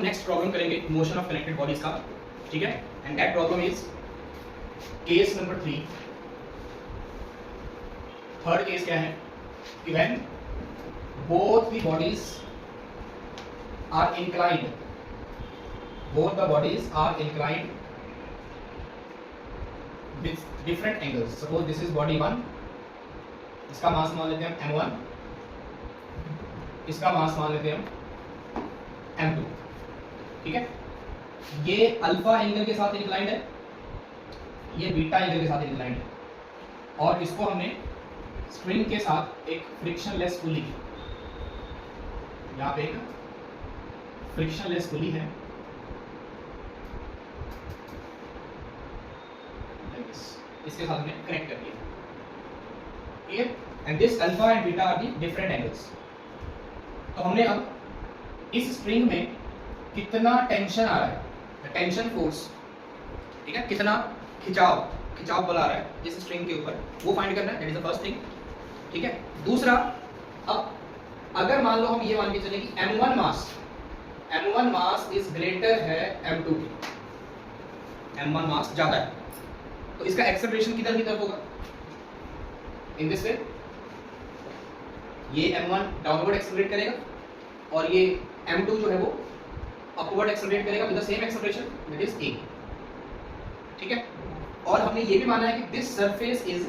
Next problem करेंगे motion of connected bodies का, ठीक है। And that problem is case number 3। Third case क्या है कि when both the bodies are inclined, both the bodies are inclined with different angles. Suppose this is body 1, इसका मास मान लेते हैं हम m1, इसका मास मान लेते हैं हम m2, ठीक है। ये अल्फा एंगल के साथ इंक्लाइंड है, ये बीटा एंगल के साथ इंक्लाइंड है, और इसको हमने स्प्रिंग के साथ एक फ्रिक्शनलेस पुली, यहाँ पे एक फ्रिक्शनलेस पुली है, इसके साथ में कनेक्ट कर दिया, ठीक है। And this alpha and beta are the different angles. तो हमने अब इस स्प्रिंग में कितना टेंशन आ रहा है, टेंशन फोर्स, ठीक है, कितना खिंचाव बल आ रहा है इस स्प्रिंग के ऊपर, वो फाइंड करना है। That is the first thing, ठीक है। दूसरा, अब अगर मान लो हम ये मान के चले कि m1 मास इज ग्रेटर है m2 की, m1 मास ज्यादा है, तो इसका एक्सेलरेशन किधर की तरफ होगा, इन दिस वे। ये m1 डाउनवर्ड एक्सेलरेट करेगा और ये m2 जो है वो अपवर्ड एक्सेलरेट करेगा with the same acceleration, that is a, ठीक है। और हमने ये भी माना है कि this surface is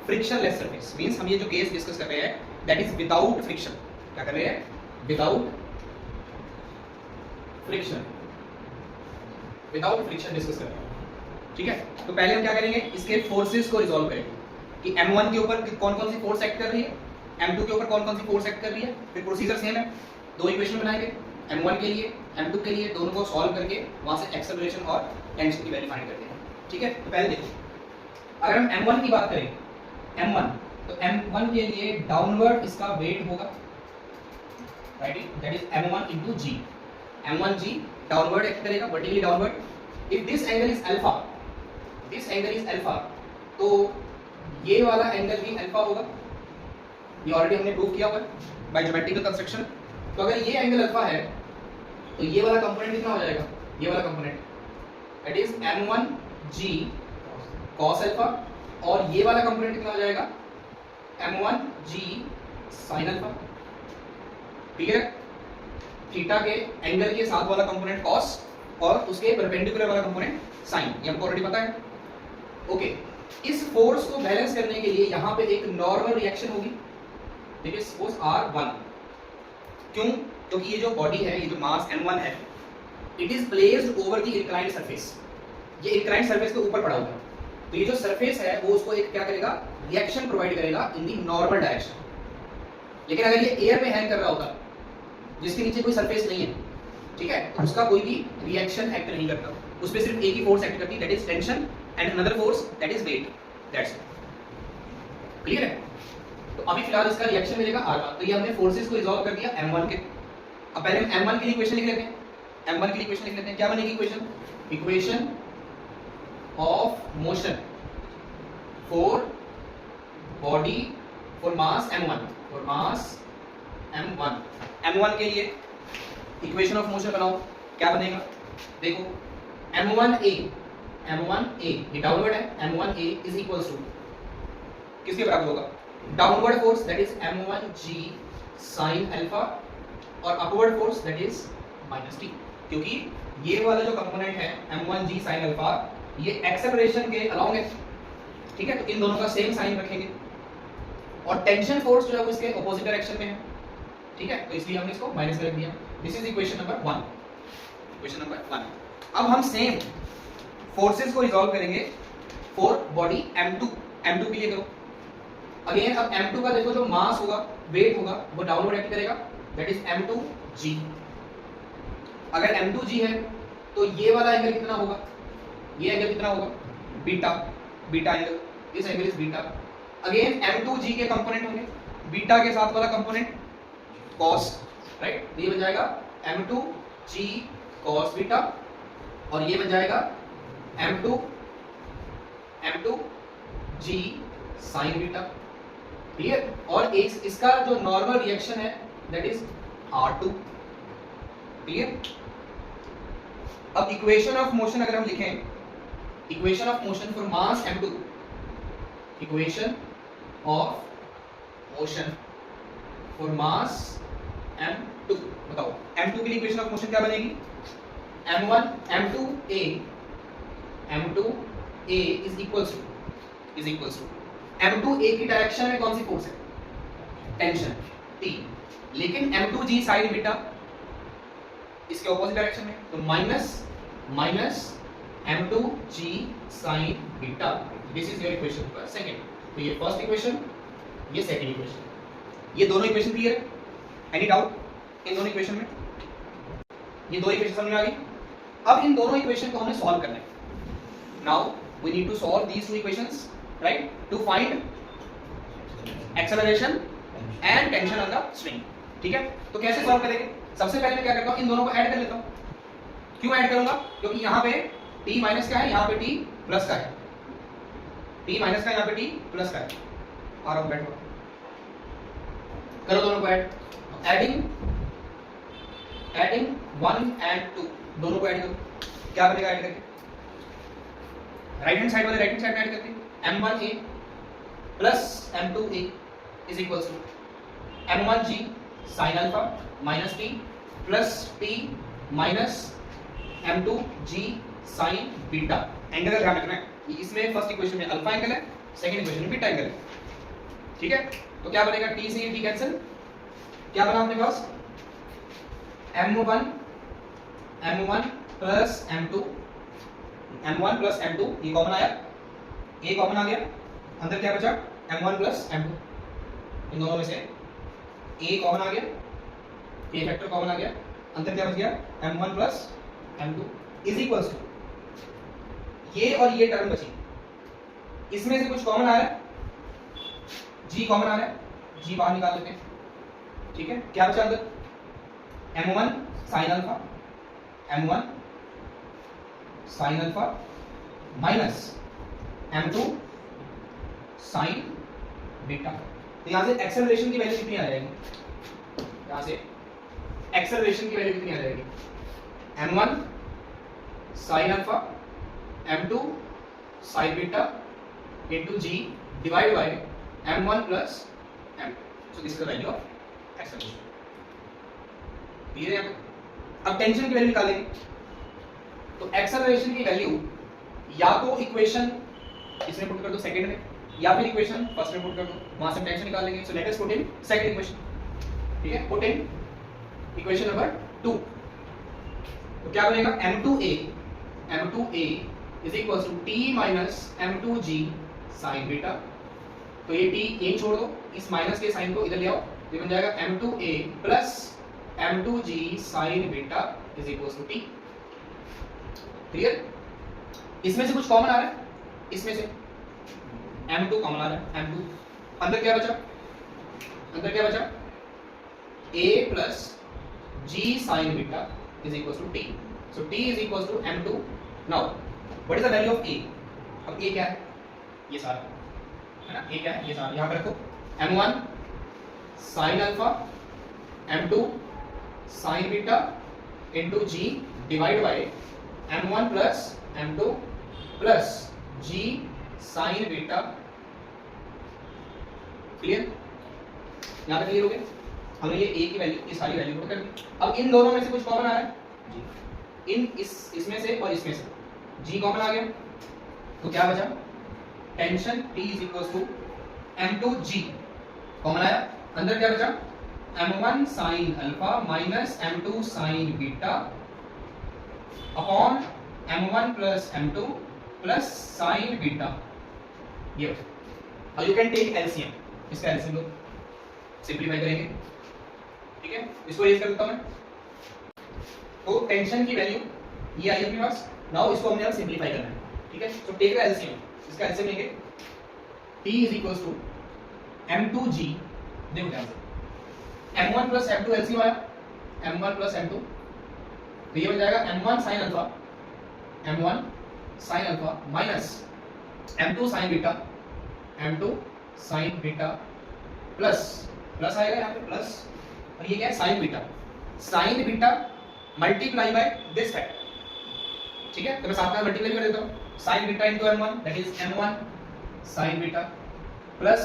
frictionless surface, means हम ये जो केस डिस्कस कर रहे हैं दैट इज विदाउट फ्रिक्शन। क्या कर रहे हैं? विदाउट फ्रिक्शन डिस्कस कर रहे हैं, ठीक है। तो पहले हम क्या करेंगे, इसके फोर्सेस को रिजॉल्व करेंगे कि m1 के ऊपर कौन कौन सी फोर्स एक्ट कर रही है, m2 के ऊपर कौन कौन सी फोर्स एक्ट कर रही है। फिर प्रोसीजर सेम है, दो इक्वेशन बनाएंगे m1 के लिए m2 के लिए, दोनों को सॉल्व करके वहां से एक्सेलरेशन और टेंशन की वैल्यू फाइंड करते हैं, ठीक है। तो पहले देखो, अगर हम m1 की बात करें, m1 तो m1 के लिए डाउनवर्ड इसका वेट होगा, right, that is m1 into g। m1 g downward act करेगा, vertically downward. If this angle is alpha, तो ये वाला एंगल भी अल्फा होगा, ये ऑलरेडी हमने प्रूव किया हुआ है बाय ज्योमेट्रिकल कंस्ट्रक्शन। तो अगर ये एंगल अल्फा है तो ये वाला कंपोनेंट कितना हो जाएगा, ये वाला component that is m1 g cos alpha, और ये वाला कंपोनेंट कितना हो जाएगा, m1 g sin alpha, clear है। थीटा के एंगल के साथ वाला कंपोनेंट cos और उसके परपेंडिकुलर वाला कंपोनेंट sin, ये हमको ऑलरेडी पता है, ओके। इस फोर्स को बैलेंस करने के लिए यहाँ पे एक नॉर्मल रिएक्शन होगी, ठीक है, सपोज R1। क्यों? क्योंकि ये जो बॉडी है, ये जो मास m1 है, it is placed over the inclined surface, ये इंक्लाइंड सरफेस के ऊपर पड़ा हुआ है। तो ये जो सरफेस है वो उसको एक क्या करेगा, रिएक्शन प्रोवाइड करेगा इन दी नॉर्मल डायरेक्शन। लेकिन अगर ये एयर में हैंग कर रहा होता, जिसके नीचे कोई सरफेस नहीं है, ठीक है, तो उसका कोई भी रिएक्शन एक्ट नहीं करता, उस पर सिर्फ एक ही फोर्स एक्ट करती, that is tension, and another force that is weight, that's it, clear है। तो अभी फिलहाल इसका रिएक्शन मिलेगा R1। तो ये हमने फोर्सेस को रिजॉल्व कर दिया m1 के। अब पहले हम m1 के लिए इक्वेशन लिख लेते हैं, m1 के लिए इक्वेशन लिख लेते हैं। क्या बनेगी equation? Equation of motion for body for mass m1, for mass m1 के लिए इक्वेशन ऑफ मोशन बनाओ, क्या बनेगा, देखो m1a ये डाउनवर्ड है, m1a इज इक्वल्स टू किसके बराबर होगा, downward force that is m1g sin alpha, और upward force that is -t, क्योंकि ये वाला जो कंपोनेंट है m1g sin अल्फा ये एक्सेलरेशन के अलोंग है, ठीक है। तो इन दोनों का सेम साइन रखेंगे, और टेंशन फोर्स जो है वो इसके ऑपोजिट डायरेक्शन में है, ठीक है, तो इसलिए हमने इसको माइनस में रख दिया। This is equation number 1, equation number 1। अब हम सेम फोर्सेस को रिजॉल्व करेंगे फॉर बॉडी m2 के लिए करो। अगेन अब m2 का देखो, जो मास होगा, वेट होगा, वो डाउनवर्ड एक्ट करेगा, दैट इज m2g। अगर m2g है तो ये वाला एंगल कितना होगा, ये एंगल कितना होगा, beta angle, this angle is beta. Again m2g के कंपोनेंट होंगे, बीटा के साथ वाला कंपोनेंट cos, राइट, ये बन जाएगा m2g cos बीटा, और ये बन जाएगा m2g sin बीटा, क्लियर। और एक इसका जो नॉर्मल रिएक्शन है दैट इज R2, क्लियर। अब इक्वेशन ऑफ मोशन अगर हम लिखें, equation of motion for mass m2, equation of motion for mass m2, बताओ m2 के लिए इक्वेशन ऑफ मोशन क्या बनेगी? m1 m2a is equals to m2a की डायरेक्शन में कौन सी फोर्स है? टेंशन T, लेकिन m2g साइन बीटा इसके ऑपोजिट डायरेक्शन में, तो minus m2g sign beta, this is your equation number second. तो ये फर्स्ट इक्वेशन, ये सेकंड इक्वेशन, ये दोनों इक्वेशन क्लियर है? एनी डाउट इन दोनों इक्वेशन में? ये दो इक्वेशन समझ में आ गई। अब इन दोनों इक्वेशन को हमें सॉल्व करना है। Now we need to solve these two equations, right, to find acceleration and tension on the string. ठीक है, तो कैसे सॉल्व करेंगे? सबसे पहले मैं क्या करता हूं, इन दोनों को ऐड कर लेता हूं। क्यों ऐड करूंगा? क्योंकि यहां पे t माइनस का है, यहां पे t प्लस का है, t माइनस का यहां पे t प्लस का है। आराम बैठो, करो दोनों को ऐड। एडिंग 1 एंड 2, दोनों को ऐड करो। क्या बनेगा ऐड करके? राइट हैंड साइड वाले राइट हैंड साइड में ऐड करते हैं। m1a plus m2a is equals to m1g sin alpha minus t plus t minus m2g sin beta. Angle का ध्यान रखना है, इसमें फर्स्ट इक्वेशन में अल्फा एंगल है, सेकंड इक्वेशन में बीटा एंगल है। ठीक है, तो क्या बनेगा? t से t कैंसिल, क्या बना अपने पास? m1 plus m2, m1 plus m2, ये कॉमन आया, ये कॉमन आ गया, अंदर क्या बचा? m1 प्लस m2, इन दोनों में से a कॉमन आ गया, a फैक्टर कॉमन आ गया, अंदर क्या बच गया? m1 plus m2 is equals to ये और ये टर्म बची, इसमें से कुछ कॉमन आ रहा है, g कॉमन आ रहा है, g बाहर निकाल देते हैं। ठीक है, क्या बचा अंदर? m1 sin alpha, m1 sin alpha minus m2 sin beta. तो यहां से एक्सेलरेशन की वैल्यू कितनी आ जाएगी? यहां से एक्सेलरेशन की वैल्यू कितनी आ जाएगी? m1 sin alpha m2 sin beta into g divided by m1 plus m2, so this is the value of acceleration। Clear है? अब टेंशन की वैल्यू निकालेंगे, तो एक्सेलरेशन की वैल्यू या तो इक्वेशन इसमें पुट कर दो सेकंड में, या फिर इक्वेशन फर्स्ट में पुट कर दो, वहां से टेंशन निकाल लेंगे। So let us put in second equation. ठीक है, पुट इन इक्वेशन नंबर 2, तो क्या बनेगा? m2a is equal to t minus m2g sin beta. तो ये t यहीं छोड़ दो, इस माइनस के साइन को इधर ले आओ, ये बन जाएगा m2a plus m2g sin beta is equal to t। Clear? इसमें से कुछ कॉमन आ रहा है, इसमें से m2 कॉमन आ रहा है, m2 अंदर क्या बचा? अंदर क्या बचा? a plus g sin beta is equal to t। So t is equal to m2। Now what is the value of a? अब a क्या है? ये सारा है ना, a क्या है? ये सारा यहां पे रखो, m1 sin alpha m2 sin beta into g divide by m1 plus m2 plus g sin beta. Clear? यहां तक क्लियर हो गया? हमने ये a की वैल्यू, ये सारी वैल्यू पुट कर दी। अब इन दोनों में से कुछ कॉमन आ रहा है, इन इसमें से और इसमें से g कॉमन आ गया, तो क्या बचा? Tension T is equal to m2g common आया, अंदर क्या बचा? m1 sin alpha minus m2 sin beta upon m1 plus m2 plus sin beta. ये और यू कैन टेक एलसीएम, इसका एलसीएम लो, सिंपलीफाई करेंगे। ठीक है, इसको रेज कर देता हूं मैं। तो टेंशन की वैल्यू ये आई अपने पास, नाउ इसको हमने अब सिंपलीफाई करना है। ठीक है, तो टेक द एलसीएम, इसका एलसीएम लेंगे t is equal to m2g, देखो ध्यान से, m1 प्लस m2 एलसीएम आया, m1 प्लस m2, तो ये बन जाएगा m1 sin alpha, m1 sin alpha minus m2 sin beta, m2 sin beta plus plus आएगा यहाँ पे प्लस, और ये क्या है? sin beta, sin beta multiply by this factor, ठीक है, तो मैं साथ में मल्टीप्लाई कर देता हूँ, sin beta into m1 that is m1 sin beta plus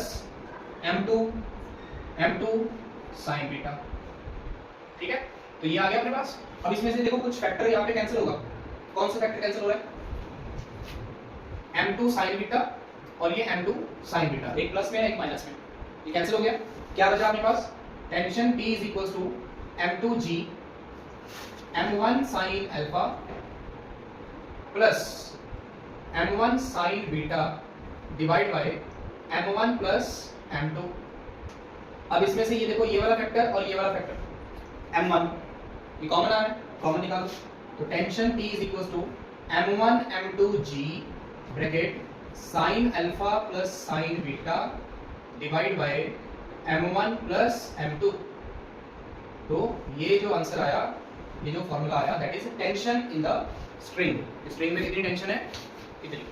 m2 sin beta. ठीक है, तो ये आ गया अपने पास। अब इसमें से देखो कुछ फैक्टर यहाँ पे कैंसिल होगा, कौन सा फैक्टर कैंसिल हो रहा है, m2 sin बीटा और ये m2 sin बीटा, एक प्लस में एक माइनस में, ये कैंसिल हो गया। क्या बचा अपने पास, tension T is equal to m2g m1 sin alpha plus m1 sin beta divide by m1 plus m2। अब इसमें से ये देखो ये वाला फैक्टर और ये वाला फैक्टर m1 ये कॉमन आ रहा है, कॉमन निकालो, तो tension T is equal to m1 m2g bracket sin alpha plus sin beta divide by m1 plus m2। तो ये जो आंसर आया, ये जो फॉर्मूला आया that is tension in the string. String में कितनी टेंशन है, इतनी।